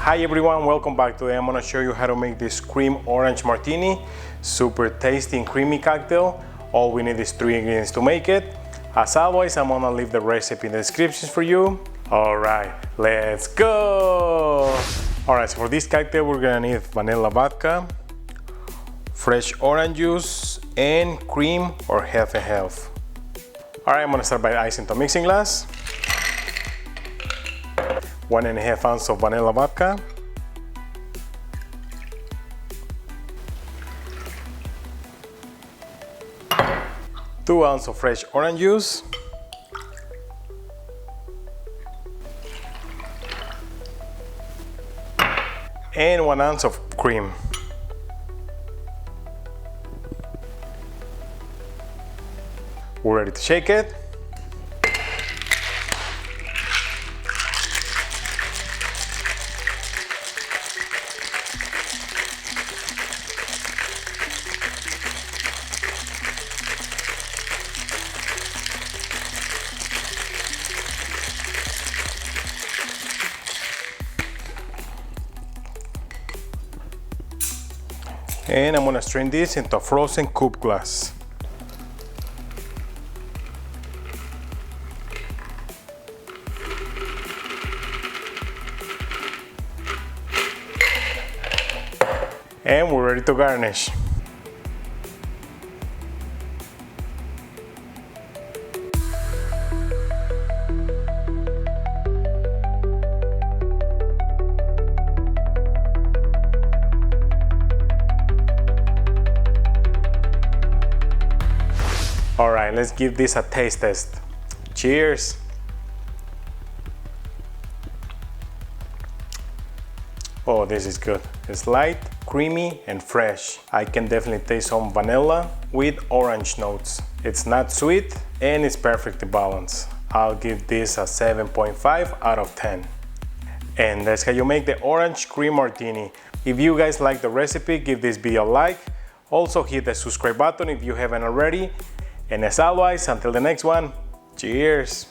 Hi everyone, welcome back. Today I'm gonna show you how to make this cream orange martini. Super tasty and creamy cocktail. All we need is 3 ingredients to make it. As always, I'm gonna leave the recipe in the description for you. All right, let's go. All right, so for this cocktail, we're gonna need vanilla vodka, fresh orange juice, and cream or half and half. All right, I'm gonna start by icing the mixing glass. 1.5 ounces of vanilla vodka, 2 ounces of fresh orange juice, and 1 ounce of cream. We're ready to shake it. And I'm gonna strain this into a frozen coupe glass. And we're ready to garnish. All right, let's give this a taste test. Cheers. Oh, this is good. It's light, creamy, and fresh. I can definitely taste some vanilla with orange notes. It's not sweet and it's perfectly balanced. I'll give this a 7.5 out of 10. And that's how you make the orange cream martini. If you guys like the recipe, give this video a like. Also hit the subscribe button if you haven't already. And as always, until the next one, cheers!